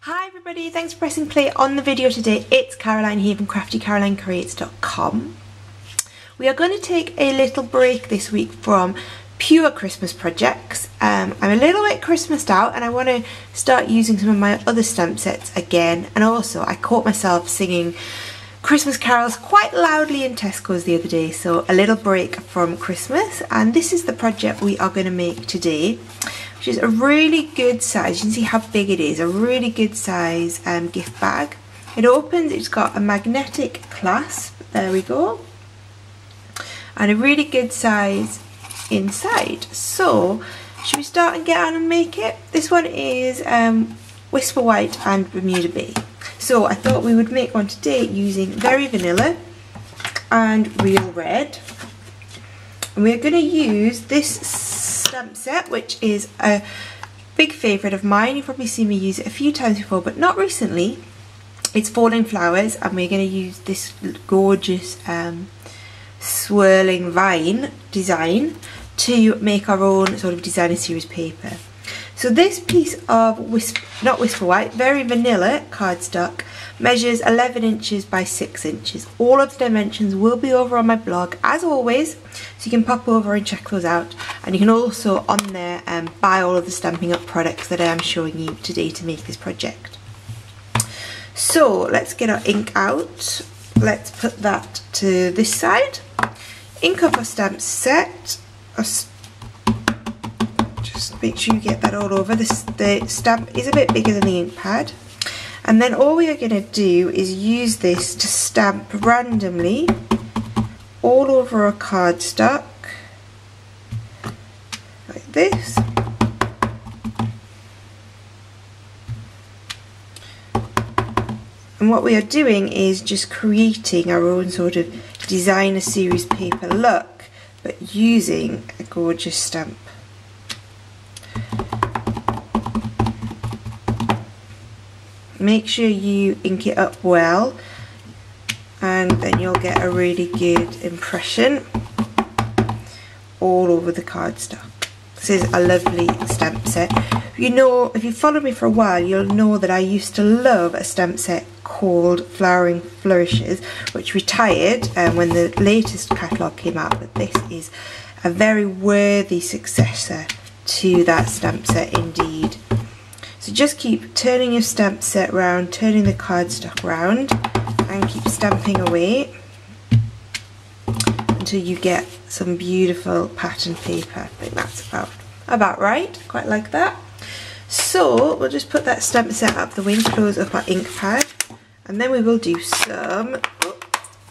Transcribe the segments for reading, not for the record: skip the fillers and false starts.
Hi everybody, thanks for pressing play on the video today. It's Caroline here from craftycarolinecreates.com. We are going to take a little break this week from pure Christmas projects. I'm a little bit Christmased out and I want to start using some of my other stamp sets again, and also I caught myself singing Christmas carols quite loudly in Tesco's the other day, so a little break from Christmas. And this is the project we are going to make today, which is a really good size. You can see how big it is, a really good size gift bag. It opens, it's got a magnetic clasp, there we go, and a really good size inside. So should we start and get on and make it? This one is Whisper White and Bermuda Bay. So I thought we would make one today using Very Vanilla and Real Red. And we're going to use this stamp set, which is a big favourite of mine. You've probably seen me use it a few times before, but not recently. It's Falling Flowers, and we're going to use this gorgeous swirling vine design to make our own sort of designer series paper. So this piece of Whisper White, Very Vanilla cardstock measures 11 inches by 6 inches. All of the dimensions will be over on my blog as always, so you can pop over and check those out. And you can also on there buy all of the Stampin' Up products that I am showing you today to make this project. So let's get our ink out. Let's put that to this side. Ink up our stamp set. Just make sure you get that all over. The stamp is a bit bigger than the ink pad. And then all we are going to do is use this to stamp randomly all over our cardstock, like this. And what we are doing is just creating our own sort of designer series paper look, but using a gorgeous stamp. Make sure you ink it up well, and then you'll get a really good impression all over the cardstock. This is a lovely stamp set. You know, if you followed me for a while, you'll know that I used to love a stamp set called Flowering Flourishes, which retired when the latest catalogue came out, but this is a very worthy successor to that stamp set indeed. So just keep turning your stamp set round, turning the cardstock round, and keep stamping away until you get some beautiful pattern paper. I think that's about right, quite like that. So we'll just put that stamp set up the way and close up our ink pad, and then we will do some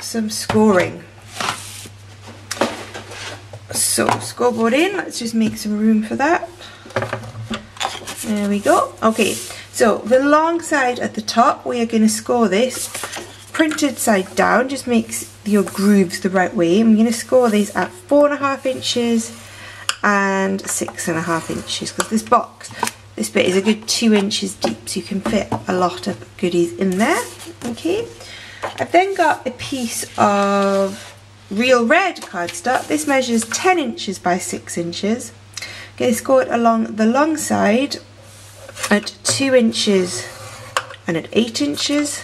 scoring. So scoreboard in, let's just make some room for that. There we go. Okay, so the long side at the top, we are going to score this printed side down, just makes your grooves the right way. I'm going to score these at 4.5 inches and 6.5 inches, because this box, this bit is a good 2 inches deep, so you can fit a lot of goodies in there. Okay, I've then got a piece of Real Red cardstock. This measures 10 inches by 6 inches. I'm going to score it along the long side at 2 inches and at 8 inches,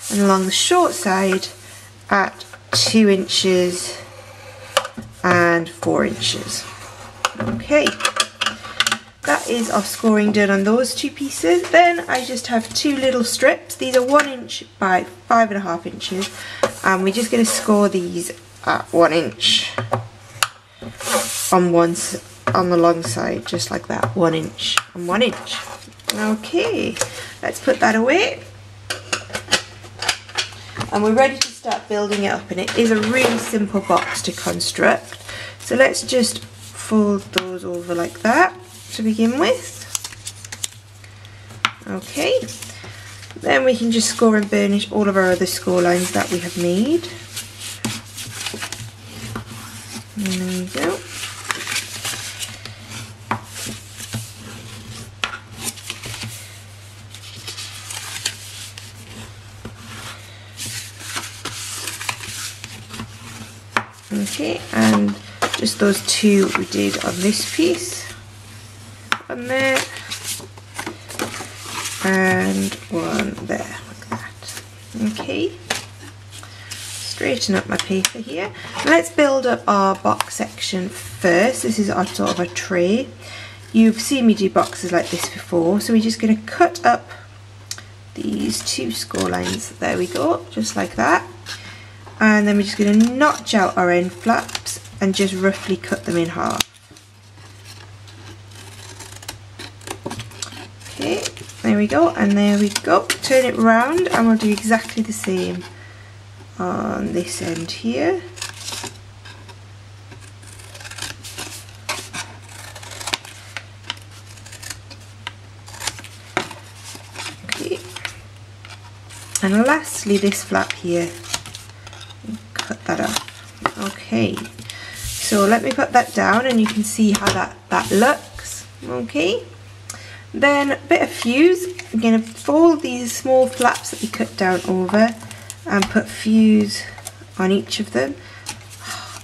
and along the short side at 2 inches and 4 inches. Okay, that is our scoring done on those two pieces. Then I just have two little strips. These are 1 inch by 5.5 inches, and we're just going to score these at 1 inch on the long side, just like that, 1 inch and 1 inch. Okay, let's put that away, and we're ready to start building it up. And it is a really simple box to construct, so let's just fold those over like that to begin with. Okay, then we can just score and burnish all of our other score lines that we have made. And there we go. Okay, and just those two we did on this piece on there, and one there, like that. Okay, straighten up my paper here. Let's build up our box section first. This is our sort of a tray. You've seen me do boxes like this before, so we're just going to cut up these 2 score lines. There we go, just like that. And then we're just going to notch out our end flaps and just roughly cut them in half. Okay, there we go, and there we go. Turn it round and we'll do exactly the same on this end here. Okay, and lastly this flap here, cut that up. Okay, so let me put that down and you can see how that looks. Okay, then a bit of fuse. I'm going to fold these small flaps that we cut down over and put fuse on each of them.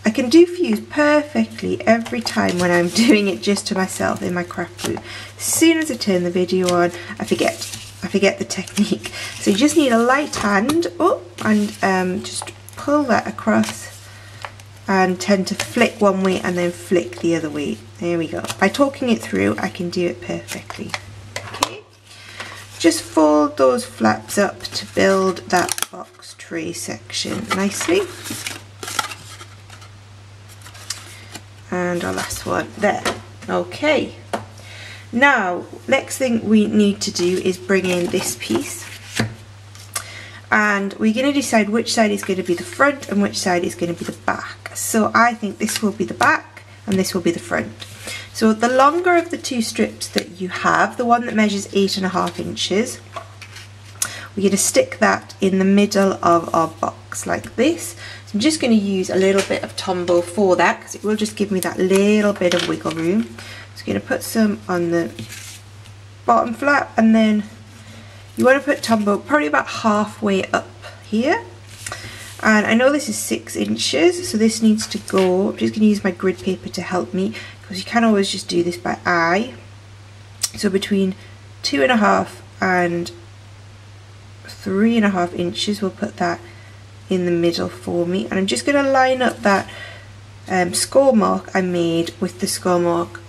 I can do fuse perfectly every time when I'm doing it just to myself in my craft book. As soon as I turn the video on, I forget the technique. So you just need a light hand, and just pull that across and tend to flick one way and then flick the other way. There we go. By talking it through, I can do it perfectly. Okay, just fold those flaps up to build that box tray section nicely. And our last one there. Okay, now next thing we need to do is bring in this piece, and we're going to decide which side is going to be the front and which side is going to be the back. So I think this will be the back and this will be the front. So the longer of the 2 strips that you have, the one that measures 8.5 inches, we're going to stick that in the middle of our box like this. So I'm just going to use a little bit of Tombow for that because it will just give me that little bit of wiggle room. So I'm going to put some on the bottom flap, and then you want to put Tombow probably about halfway up here. And I know this is 6 inches, so this needs to go. I'm just going to use my grid paper to help me, because you can always just do this by eye. So between 2.5 and 3.5 inches, we'll put that in the middle for me. And I'm just going to line up that score mark I made with the score mark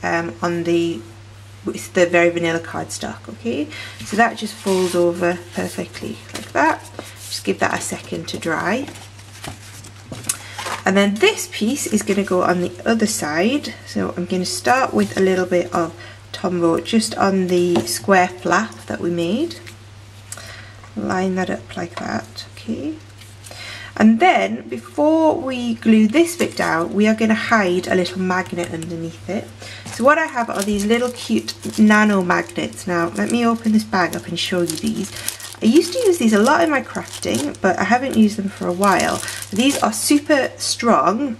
with the Very Vanilla cardstock. Okay, so that just folds over perfectly like that. Just give that a second to dry. And then this piece is going to go on the other side. So I'm going to start with a little bit of Tombow just on the square flap that we made. Line that up like that. Okay. And then before we glue this bit down, we are going to hide a little magnet underneath it. So what I have are these little cute Nano Magnets. Now let me open this bag up and show you these. I used to use these a lot in my crafting, but I haven't used them for a while. These are super strong,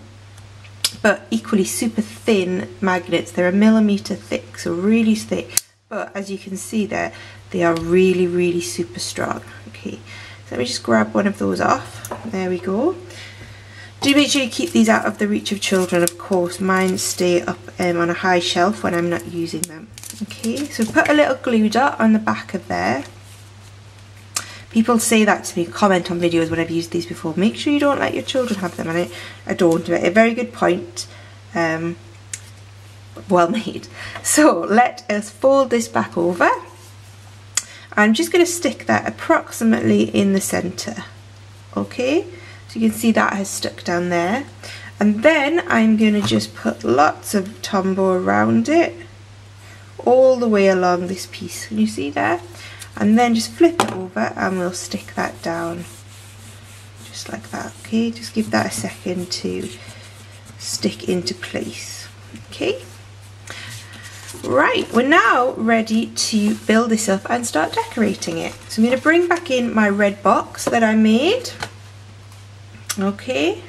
but equally super thin magnets. They're 1 millimeter thick, so really thick. But as you can see there, they are really, really super strong. Okay, so let me just grab one of those off. There we go. Do make sure you keep these out of the reach of children, of course. Mine stay up on a high shelf when I'm not using them. Okay, so put a little glue dot on the back of there. People say that to me, comment on videos when I've used these before. Make sure you don't let your children have them, and I don't. A very good point. Well made. So let us fold this back over. I'm just going to stick that approximately in the centre. Okay, so you can see that has stuck down there. And then I'm going to just put lots of Tombow around it, all the way along this piece. Can you see there? And then just flip it over and we'll stick that down just like that. Okay, just give that a second to stick into place. Okay, right, we're now ready to build this up and start decorating it. So I'm going to bring back in my red box that I made. Okay,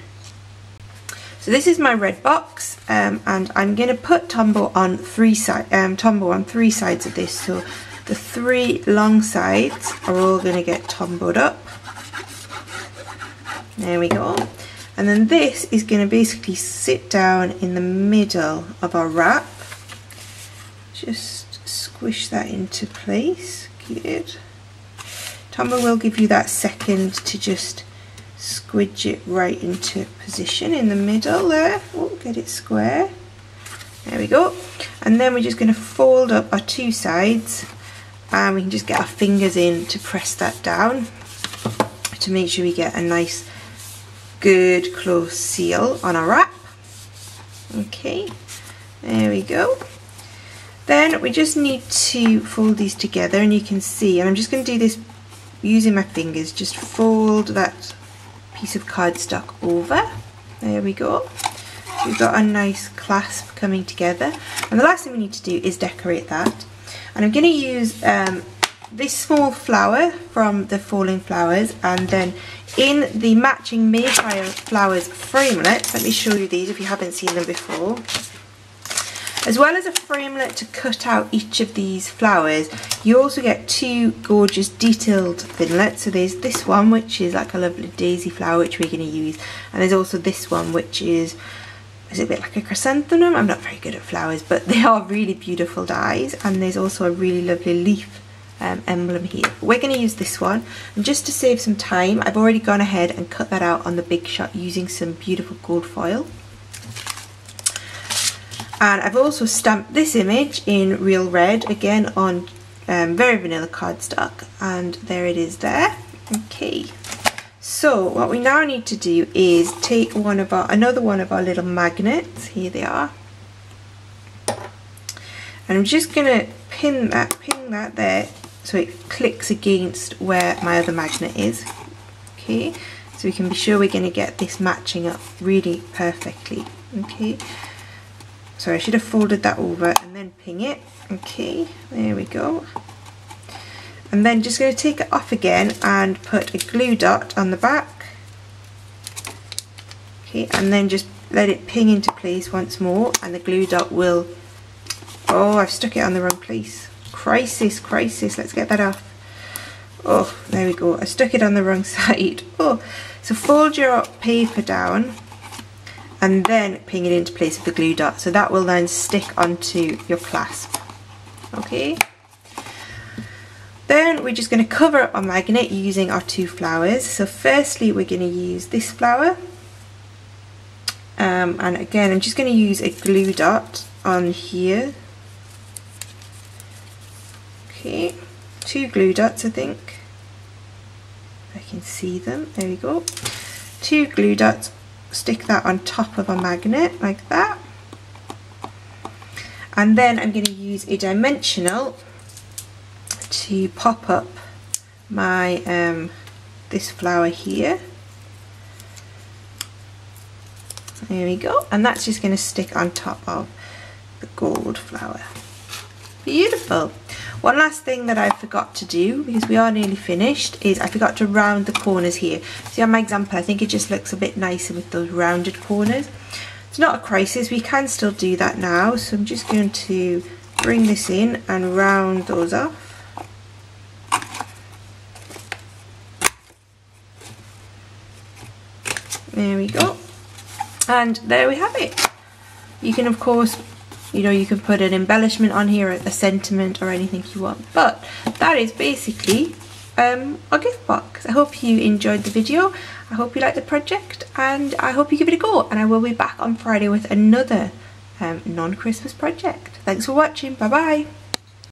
so this is my red box, and I'm going to put Tombow on three sides of this. So the 3 long sides are all going to get Tombowed up. There we go. And then this is going to basically sit down in the middle of our wrap. Just squish that into place. Good. Tombow will give you that second to just squidge it right into position in the middle there. Oh, get it square. There we go. And then we're just going to fold up our two sides, and we can just get our fingers in to press that down to make sure we get a nice good close seal on our wrap. Okay, there we go. Then we just need to fold these together, and you can see, and I'm just going to do this using my fingers, just fold that piece of cardstock over. There we go. So we've got a nice clasp coming together, and the last thing we need to do is decorate that. And I'm going to use this small flower from the Falling Flowers, and then in the matching Mayflower Flowers framelit, let me show you these if you haven't seen them before. As well as a framelit to cut out each of these flowers, you also get two gorgeous detailed thinlets. So there's this one, which is like a lovely daisy flower, which we're going to use, and there's also this one, which is it a bit like a chrysanthemum? I'm not very good at flowers, but they are really beautiful dies. And there's also a really lovely leaf emblem here. We're going to use this one, and just to save some time, I've already gone ahead and cut that out on the Big Shot using some beautiful gold foil. And I've also stamped this image in real red, again on very vanilla cardstock, and there it is there. Okay, so what we now need to do is take another one of our little magnets. Here they are, and I'm just gonna pin that there so it clicks against where my other magnet is. Okay, so we can be sure we're gonna get this matching up really perfectly. Okay. So I should have folded that over and then ping it. Okay, there we go. And then just going to take it off again and put a glue dot on the back. Okay, and then just let it ping into place once more, and the glue dot will... Oh, I've stuck it on the wrong place. Crisis, let's get that off. Oh, there we go. I stuck it on the wrong side. Oh, so fold your paper down and then ping it into place with the glue dot, so that will then stick onto your clasp. Okay, then we're just going to cover up our magnet using our two flowers. So firstly we're going to use this flower, and again I'm just going to use a glue dot on here. Okay, two glue dots, I think I can see them. There we go, two glue dots. Stick that on top of a magnet like that, and then I'm going to use a dimensional to pop up my this flower here. There we go, and that's just going to stick on top of the gold flower. Beautiful. One last thing that I forgot to do, because we are nearly finished, is I forgot to round the corners here. See on my example, I think it just looks a bit nicer with those rounded corners. It's not a crisis, we can still do that now, so I'm just going to bring this in and round those off. There we go, and there we have it. You can of course, you can put an embellishment on here, a sentiment or anything you want, but that is basically our gift box. I hope you enjoyed the video, I hope you liked the project, and I hope you give it a go, and I will be back on Friday with another non-Christmas project. Thanks for watching, bye bye.